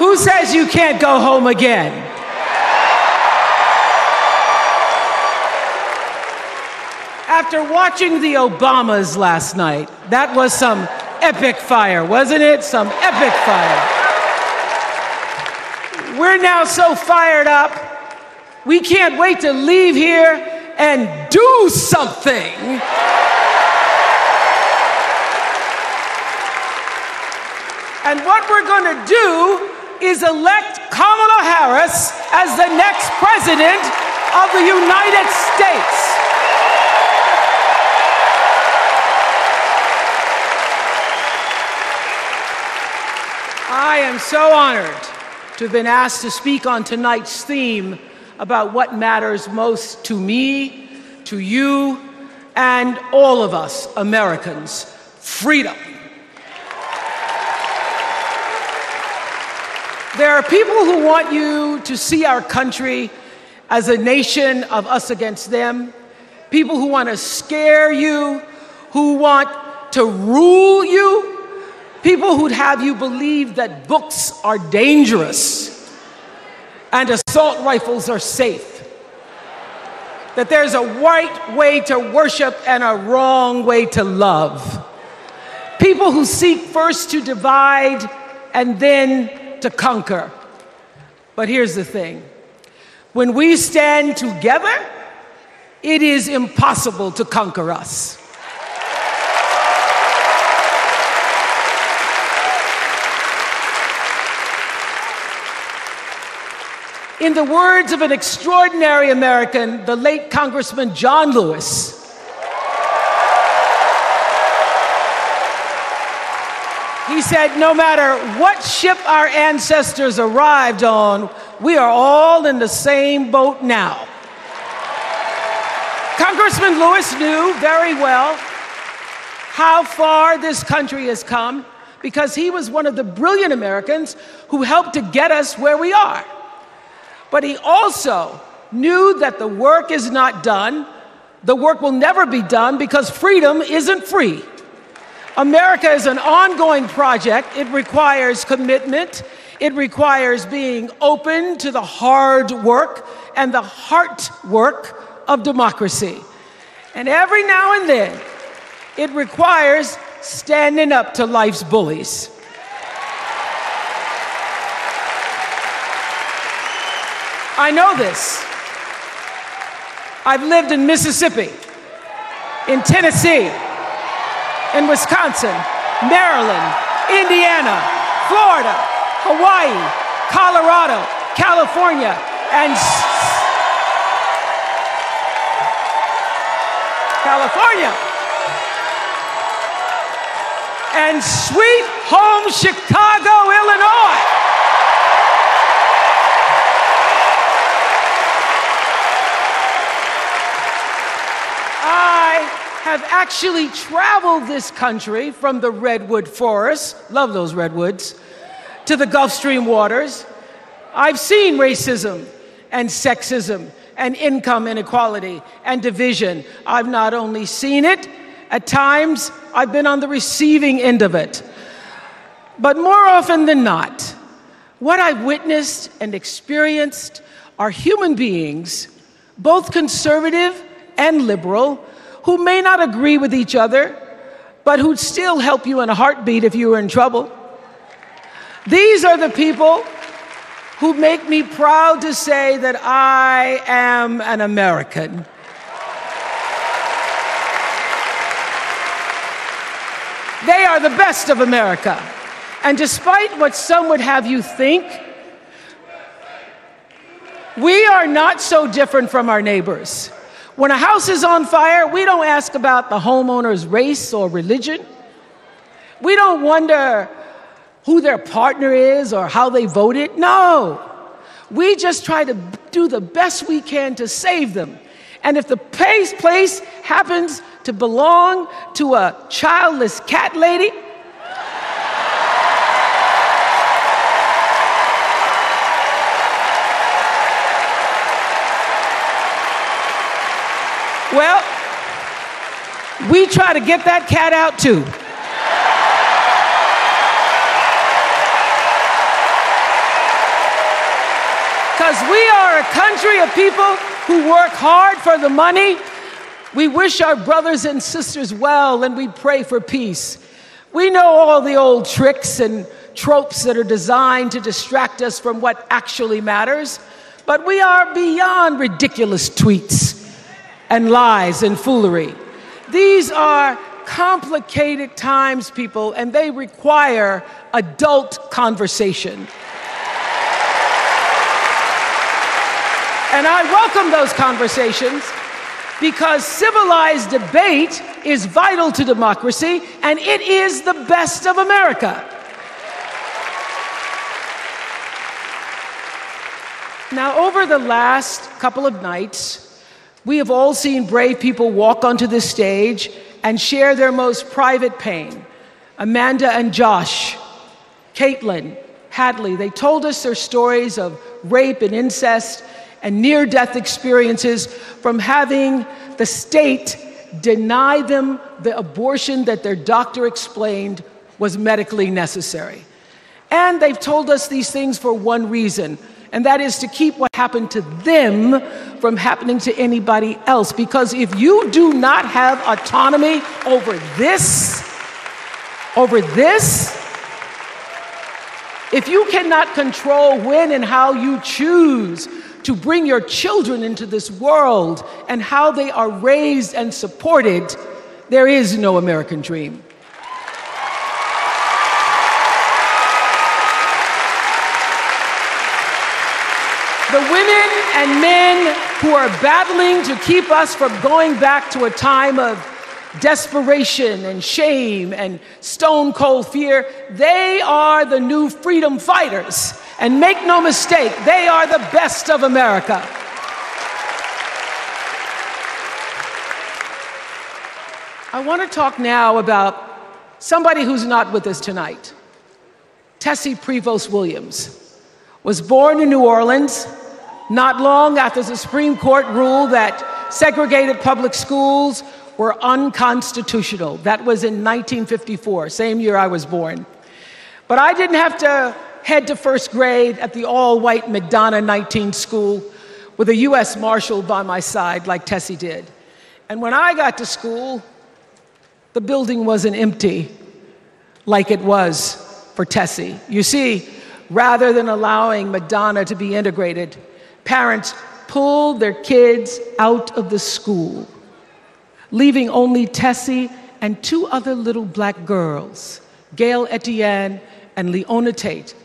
Who says you can't go home again? After watching the Obamas last night, that was some epic fire, wasn't it? Some epic fire. We're now so fired up, we can't wait to leave here and do something. And what we're going to do is elect Kamala Harris as the next president of the United States. I am so honored to have been asked to speak on tonight's theme about what matters most to me, to you, and all of us Americans: freedom. There are people who want you to see our country as a nation of us against them, people who want to scare you, who want to rule you, people who'd have you believe that books are dangerous and assault rifles are safe, that there's a right way to worship and a wrong way to love, people who seek first to divide and then to conquer. But here's the thing. When we stand together, it is impossible to conquer us. In the words of an extraordinary American, the late Congressman John Lewis, he said, no matter what ship our ancestors arrived on, we are all in the same boat now. Congressman Lewis knew very well how far this country has come because he was one of the brilliant Americans who helped to get us where we are. But he also knew that the work is not done. The work will never be done because freedom isn't free. America is an ongoing project. It requires commitment. It requires being open to the hard work and the heart work of democracy. And every now and then, it requires standing up to life's bullies. I know this. I've lived in Mississippi, in Tennessee, in Wisconsin, Maryland, Indiana, Florida, Hawaii, Colorado, California, and sweet home Chicago, Illinois. Have actually traveled this country from the redwood forests, love those redwoods, to the Gulf Stream waters. I've seen racism and sexism and income inequality and division. I've not only seen it, at times I've been on the receiving end of it. But more often than not, what I've witnessed and experienced are human beings, both conservative and liberal, who may not agree with each other, but who'd still help you in a heartbeat if you were in trouble. These are the people who make me proud to say that I am an American. They are the best of America. And despite what some would have you think, we are not so different from our neighbors. When a house is on fire, we don't ask about the homeowner's race or religion. We don't wonder who their partner is or how they voted. No. We just try to do the best we can to save them. And if the place happens to belong to a childless cat lady, well, we try to get that cat out too. because we are a country of people who work hard for the money. We wish our brothers and sisters well, and we pray for peace. We know all the old tricks and tropes that are designed to distract us from what actually matters, but we are beyond ridiculous tweets and lies and foolery. These are complicated times, people, and they require adult conversation. And I welcome those conversations because civilized debate is vital to democracy, and it is the best of America. Now, over the last couple of nights, we have all seen brave people walk onto this stage and share their most private pain. Amanda and Josh, Caitlin, Hadley, they told us their stories of rape and incest and near-death experiences from having the state deny them the abortion that their doctor explained was medically necessary. And they've told us these things for one reason, and that is to keep what happened to them from happening to anybody else. Because if you do not have autonomy over this, if you cannot control when and how you choose to bring your children into this world and how they are raised and supported, there is no American dream. The women and men who are battling to keep us from going back to a time of desperation and shame and stone cold fear, they are the new freedom fighters. And make no mistake, they are the best of America. I want to talk now about somebody who's not with us tonight. Tessie Prevost Williams was born in New Orleans not long after the Supreme Court ruled that segregated public schools were unconstitutional. That was in 1954, same year I was born. But I didn't have to head to first grade at the all-white McDonough 19 school with a U.S. Marshal by my side like Tessie did. And when I got to school, the building wasn't empty like it was for Tessie. You see, rather than allowing McDonough to be integrated, parents pulled their kids out of the school, leaving only Tessie and two other little black girls, Gail Etienne and Leona Tate,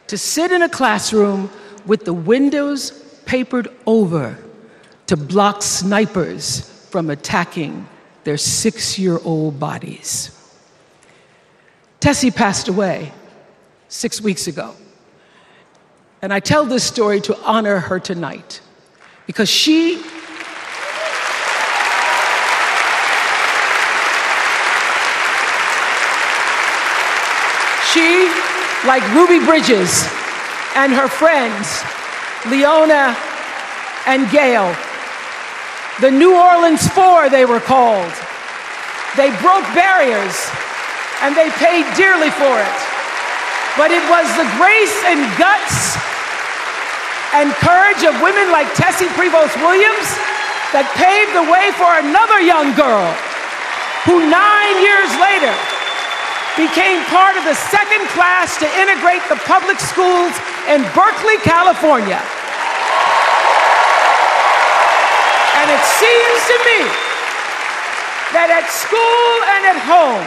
to sit in a classroom with the windows papered over to block snipers from attacking their 6-year-old bodies. Tessie passed away 6 weeks ago. And I tell this story to honor her tonight because she like Ruby Bridges and her friends, Leona and Gail, the New Orleans Four they were called. They broke barriers and they paid dearly for it. But it was the grace and guts and courage of women like Tessie Prevost Williams that paved the way for another young girl who 9 years later became part of the second class to integrate the public schools in Berkeley, California. And it seems to me that at school and at home,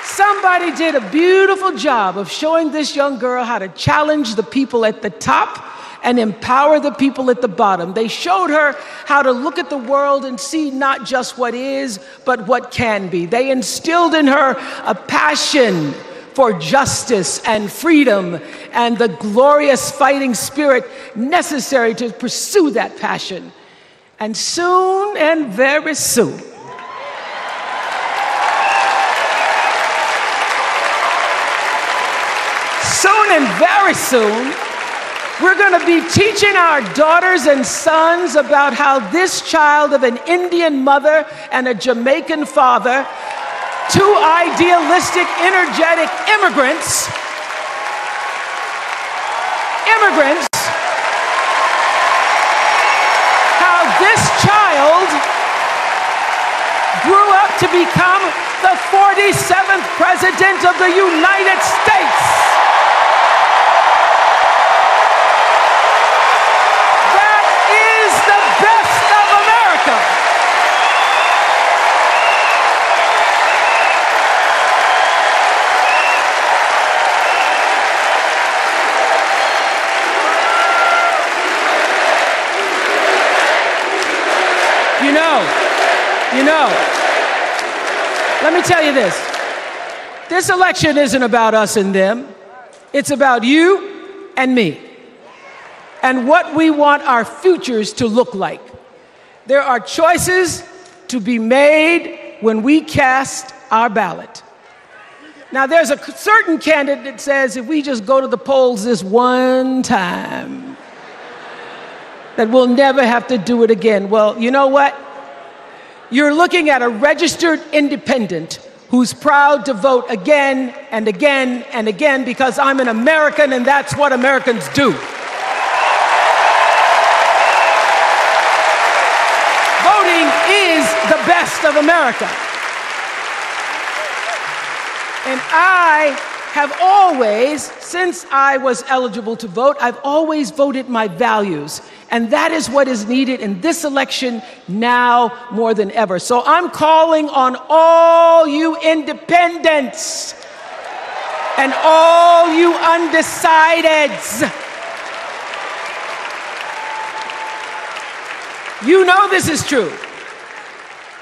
somebody did a beautiful job of showing this young girl how to challenge the people at the top and empower the people at the bottom. They showed her how to look at the world and see not just what is, but what can be. They instilled in her a passion for justice and freedom and the glorious fighting spirit necessary to pursue that passion. And soon, and very soon, very soon, we're going to be teaching our daughters and sons about how this child of an Indian mother and a Jamaican father, two idealistic, energetic immigrants 77th President of the United States. That is the best of America. You know, let me tell you this. This election isn't about us and them. It's about you and me and what we want our futures to look like. There are choices to be made when we cast our ballot. Now, there's a certain candidate that says if we just go to the polls this one time, that we'll never have to do it again. Well, you know what? You're looking at a registered independent who's proud to vote again and again and again because I'm an American and that's what Americans do. Voting is the best of America. And I have always, since I was eligible to vote, I've always voted my values. And that is what is needed in this election now more than ever. So I'm calling on all you independents and all you undecideds. You know this is true.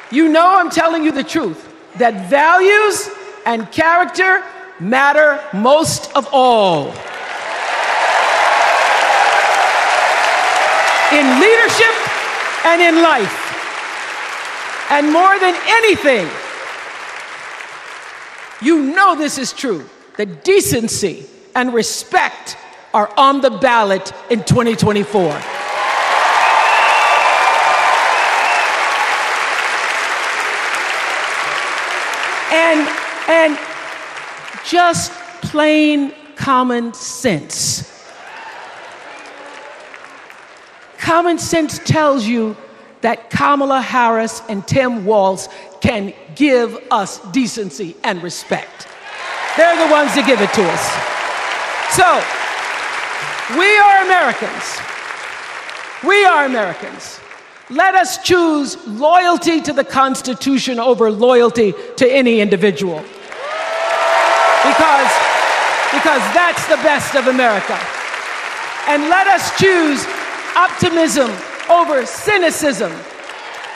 You know I'm telling you the truth, that values and character matter most of all. In leadership and in life. And more than anything, you know this is true, that decency and respect are on the ballot in 2024. And just plain common sense. Common sense tells you that Kamala Harris and Tim Walz can give us decency and respect. They're the ones that give it to us. So, we are Americans. We are Americans. Let us choose loyalty to the Constitution over loyalty to any individual. Because that's the best of America. And let us choose optimism over cynicism,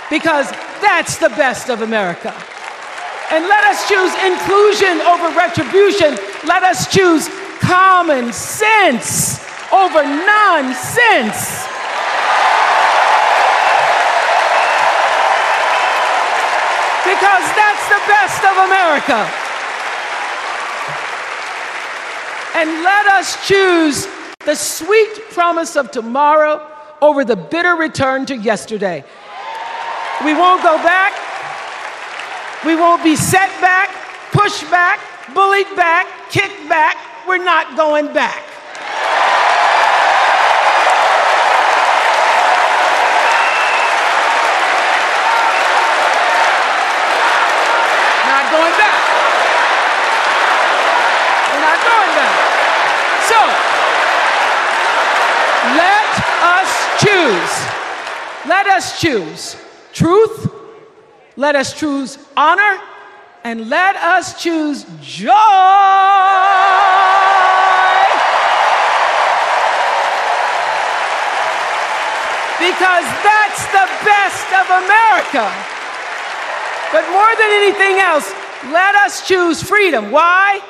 because that's the best of America. And let us choose inclusion over retribution. Let us choose common sense over nonsense. Because that's the best of America. And let us choose the sweet promise of tomorrow over the bitter return to yesterday. We won't go back. We won't be set back, pushed back, bullied back, kicked back. We're not going back. Not going back. We're not going back. So, let us choose. Let us choose truth. Let us choose honor. And let us choose joy. Because that's the best of America. But more than anything else, let us choose freedom. Why?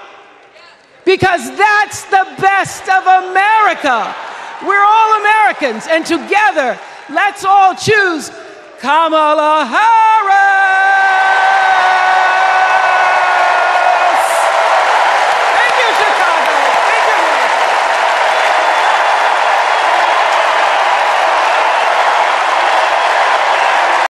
Because that's the best of America. We're all Americans, and together, let's all choose Kamala Harris.